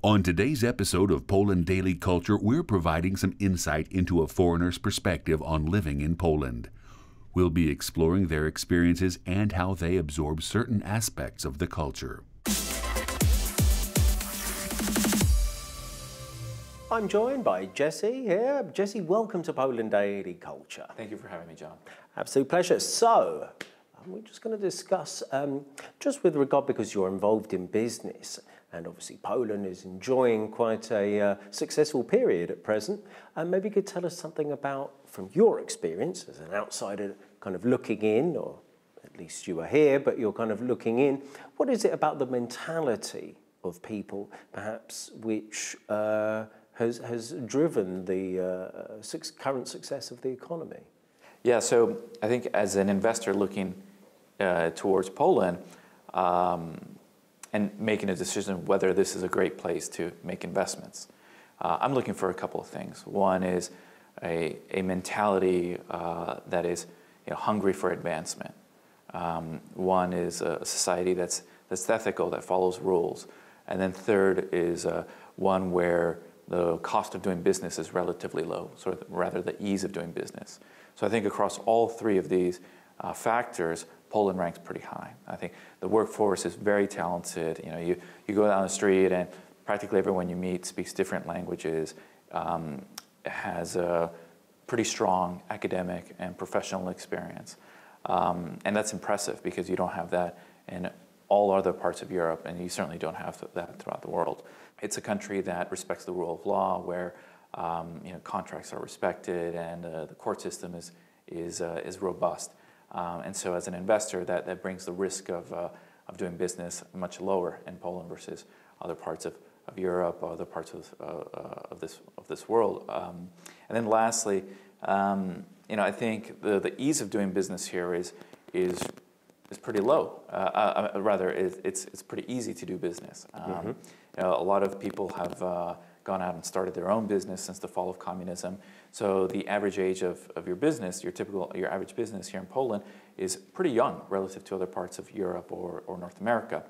On today's episode of Poland Daily Culture, we're providing some insight into a foreigner's perspective on living in Poland. We'll be exploring their experiences and how they absorb certain aspects of the culture. I'm joined by Jesse here. Jesse, welcome to Poland Daily Culture. Thank you for having me, John. Absolute pleasure. So, we're just going to discuss, just with regard, because you're involved in business, and obviously Poland is enjoying quite a successful period at present. Maybe you could tell us something about, from your experience as an outsider kind of looking in, or at least you are here, but you're kind of looking in. What is it about the mentality of people, perhaps, which has driven the current success of the economy? Yeah, so I think as an investor looking towards Poland and making a decision whether this is a great place to make investments, I'm looking for a couple of things. One is a mentality that is hungry for advancement. One is a society that's ethical, that follows rules. And then third is one where the cost of doing business is relatively low, sort of rather the ease of doing business. So I think across all three of these factors, Poland ranks pretty high. I think the workforce is very talented. You go down the street and practically everyone you meet speaks different languages, has a pretty strong academic and professional experience. And that's impressive because you don't have that in all other parts of Europe, and you certainly don't have that throughout the world. It's a country that respects the rule of law, where contracts are respected, and the court system is robust. And so, as an investor, that brings the risk of doing business much lower in Poland versus other parts of Europe, or other parts of this world. And then, lastly, I think the ease of doing business here is pretty low. Rather, it's pretty easy to do business. A lot of people have gone out and started their own business since the fall of communism. So the average age of your business, your average business here in Poland, is pretty young relative to other parts of Europe or North America.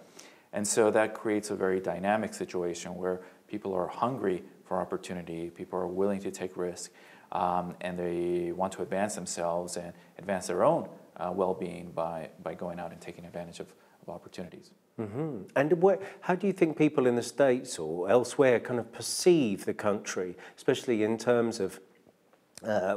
And so that creates a very dynamic situation where people are hungry for opportunity, people are willing to take risk, and they want to advance themselves and advance their own well-being by going out and taking advantage of opportunities. Mm-hmm. And how do you think people in the States or elsewhere kind of perceive the country, especially in terms of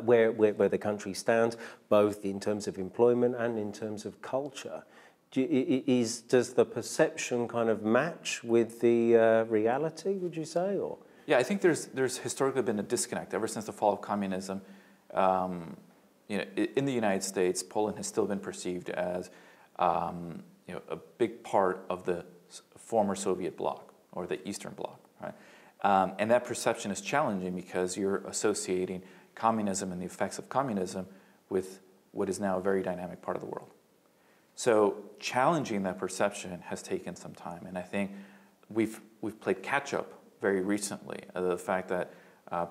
where the country stands, both in terms of employment and in terms of culture? Does the perception kind of match with the reality, would you say? Or? Yeah, I think there's historically been a disconnect ever since the fall of communism. In the United States, Poland has still been perceived as a big part of the former Soviet bloc, or the Eastern Bloc, right? And that perception is challenging because you're associating communism and the effects of communism with what is now a very dynamic part of the world. So challenging that perception has taken some time, and I think we've played catch up very recently. The fact that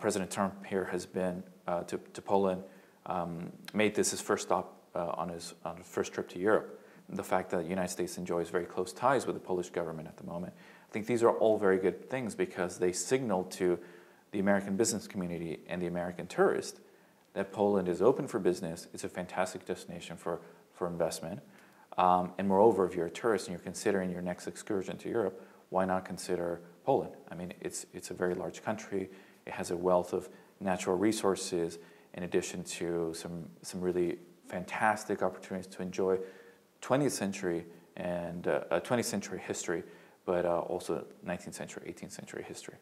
President Trump here has been to Poland, made this his first stop on his first trip to Europe. The fact that the United States enjoys very close ties with the Polish government at the moment. I think these are all very good things because they signal to the American business community and the American tourist that Poland is open for business. It's a fantastic destination for investment. And moreover, if you're a tourist and you're considering your next excursion to Europe, why not consider Poland? I mean, it's a very large country. It has a wealth of natural resources, in addition to some really fantastic opportunities to enjoy 20th century and 20th century history, but also 19th century, 18th century history.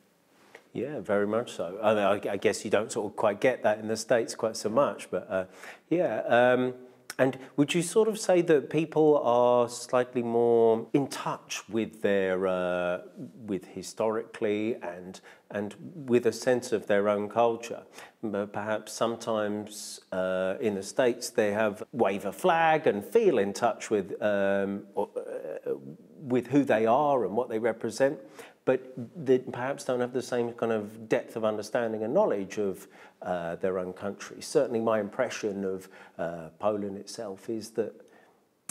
Yeah, very much so. I guess you don't sort of quite get that in the States quite so much, but yeah. And would you sort of say that people are slightly more in touch with their, with historically and with a sense of their own culture? Perhaps sometimes in the States they wave a flag and feel in touch with who they are and what they represent, but they perhaps don't have the same kind of depth of understanding and knowledge of their own country. Certainly my impression of Poland itself is that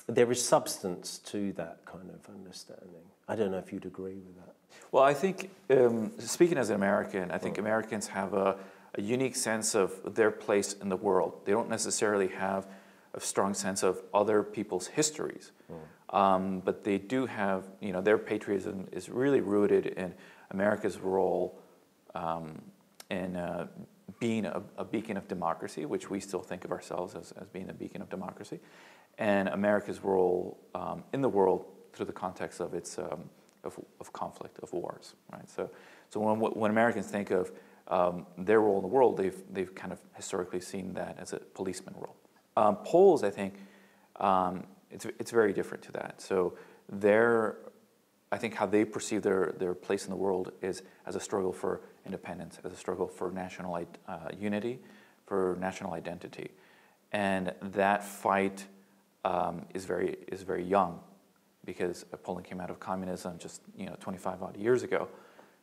there is substance to that kind of understanding. I don't know if you'd agree with that. Well, I think, speaking as an American, I think Americans have a unique sense of their place in the world. They don't necessarily have a strong sense of other people's histories, but they do have, their patriotism is really rooted in America's role in being a beacon of democracy, which we still think of ourselves as being a beacon of democracy, and America's role in the world through the context of its of conflict, of wars, right? So when Americans think of their role in the world, they've kind of historically seen that as a policeman role. Poles, I think, it's very different to that. So I think how they perceive their place in the world is as a struggle for independence, as a struggle for national unity, for national identity, and that fight is very young, because Poland came out of communism just 25 odd years ago,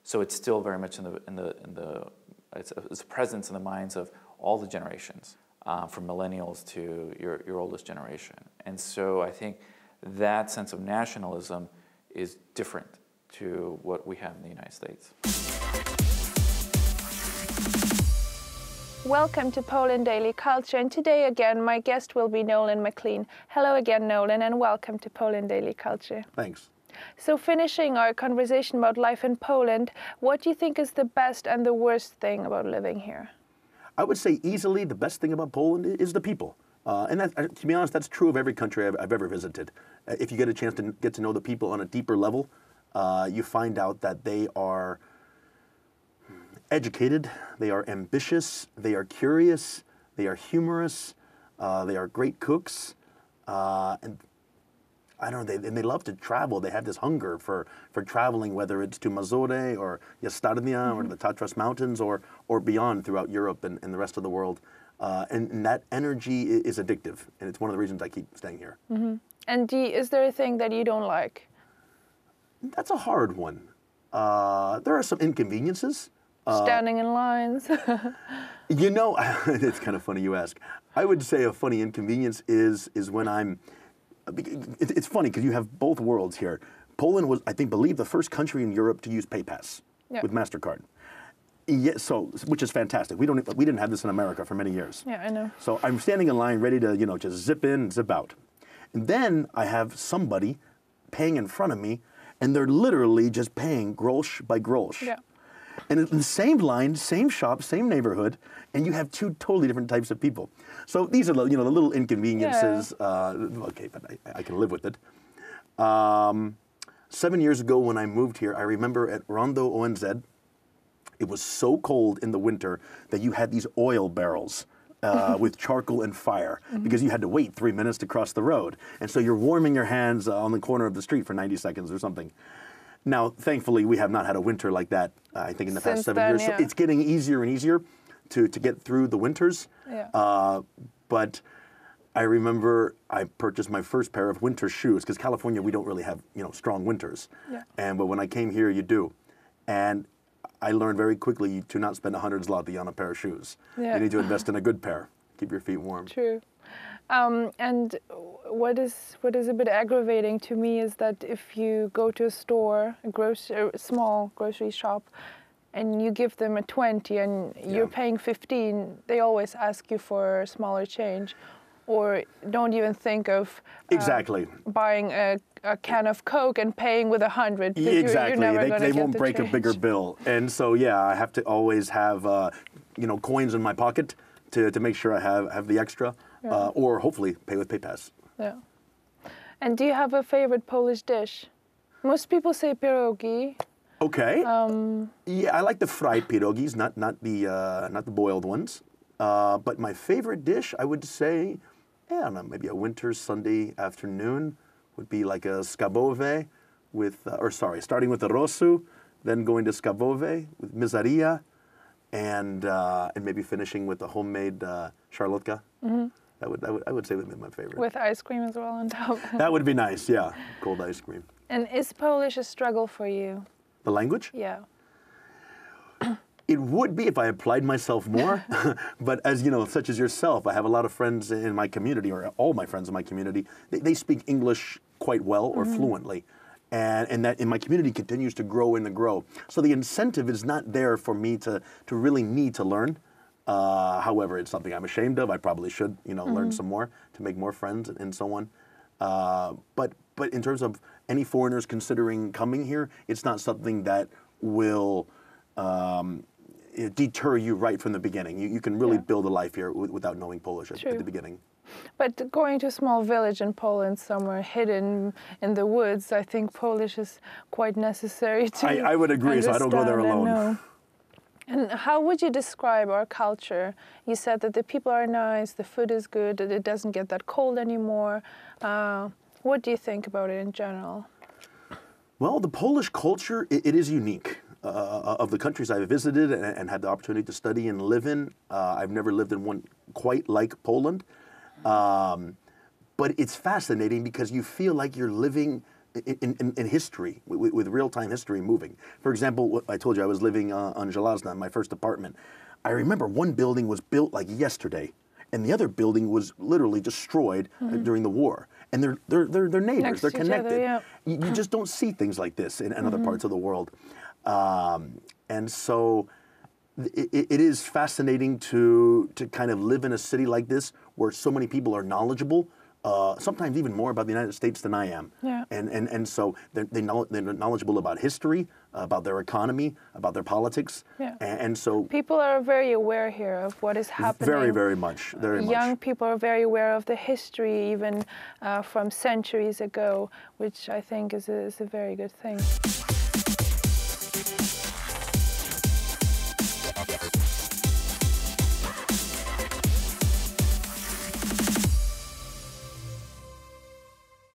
so it's still very much it's a presence in the minds of all the generations, from millennials to your oldest generation, and so I think that sense of nationalism is different to what we have in the United States. Welcome to Poland Daily Culture, and today again my guest will be Nolan McLean. Hello again, Nolan, and welcome to Poland Daily Culture. Thanks. So finishing our conversation about life in Poland, what do you think is the best and the worst thing about living here? I would say easily the best thing about Poland is the people. And that, to be honest, that's true of every country I've ever visited. If you get a chance to get to know the people on a deeper level, you find out that they are educated, they are ambitious, they are curious, they are humorous, they are great cooks, and I don't know, they love to travel. They have this hunger for traveling, whether it's to Mazore or Jastarnia or the Tatras Mountains or beyond throughout Europe and the rest of the world. And that energy is addictive, and it's one of the reasons I keep staying here. And is there a thing that you don't like? That's a hard one. There are some inconveniences. Standing in lines. It's kind of funny you ask. I would say a funny inconvenience is when it's funny because you have both worlds here. Poland was, I believe, the first country in Europe to use PayPass with MasterCard. Yeah, which is fantastic. We didn't have this in America for many years. Yeah, I know. So I'm standing in line ready to, just zip in, zip out. And then I have somebody paying in front of me, and they're literally just paying grosz by grosz. Yeah. And in the same line, same shop, same neighborhood, and you have two totally different types of people. So these are the little inconveniences. Yeah. Okay, but I can live with it. 7 years ago when I moved here, I remember at Rondo ONZ, it was so cold in the winter that you had these oil barrels with charcoal and fire because you had to wait 3 minutes to cross the road. And so you're warming your hands on the corner of the street for 90 seconds or something. Now, thankfully, we have not had a winter like that, I think, in the past 7 years. Yeah. So it's getting easier and easier to get through the winters. Yeah. But I remember I purchased my first pair of winter shoes because California, we don't really have, strong winters. Yeah. But when I came here, you do. And I learned very quickly to not spend 100 zloty on a pair of shoes. Yeah. You need to invest in a good pair. Keep your feet warm. True. And what is a bit aggravating to me is that if you go to a store, a small grocery shop, and you give them a 20 and you're paying 15, they always ask you for smaller change, or don't even think of buying a can of Coke and paying with 100. Exactly. You're never they won't break change. A bigger bill. And so, I have to always have, coins in my pocket to make sure I have the extra, or hopefully pay with PayPass. Yeah. And do you have a favorite Polish dish? Most people say pierogi. Okay. I like the fried pierogis, not the boiled ones. But my favorite dish, I would say, I don't know, maybe a winter Sunday afternoon would be like a schabowę starting with the rosu, then going to schabowę with mizaria, and maybe finishing with a homemade szarlotka. I would say that would be my favorite. With ice cream as well on top. That would be nice, yeah, cold ice cream. And is Polish a struggle for you? The language? Yeah. It would be if I applied myself more, but as such as yourself, I have a lot of friends in my community, or all my friends in my community, they speak English quite well or fluently. and that in my community continues to grow and to grow. So the incentive is not there for me to really need to learn. However, it's something I'm ashamed of. I probably should, learn some more to make more friends and so on. But in terms of any foreigners considering coming here, it's not something that will deter you right from the beginning. You can really build a life here without knowing Polish at the beginning. But going to a small village in Poland, somewhere hidden in the woods, I think Polish is quite necessary to I would agree, so I don't go there alone. And how would you describe our culture? You said that the people are nice, the food is good, that it doesn't get that cold anymore. What do you think about it in general? Well, the Polish culture, it is unique. Of the countries I've visited and had the opportunity to study and live in, I've never lived in one quite like Poland. But it's fascinating because you feel like you're living in history, with real-time history moving. For example, I told you I was living on Żelazna, my first apartment. I remember one building was built like yesterday, and the other building was literally destroyed during the war. And they're neighbors, they're connected. You just don't see things like this in other parts of the world. And so it is fascinating to kind of live in a city like this where so many people are knowledgeable, sometimes even more about the United States than I am. Yeah. And so they're knowledgeable about history, about their economy, about their politics. Yeah. And so people are very aware here of what is happening. Very, very much. Young people are very aware of the history, even from centuries ago, which I think is a very good thing.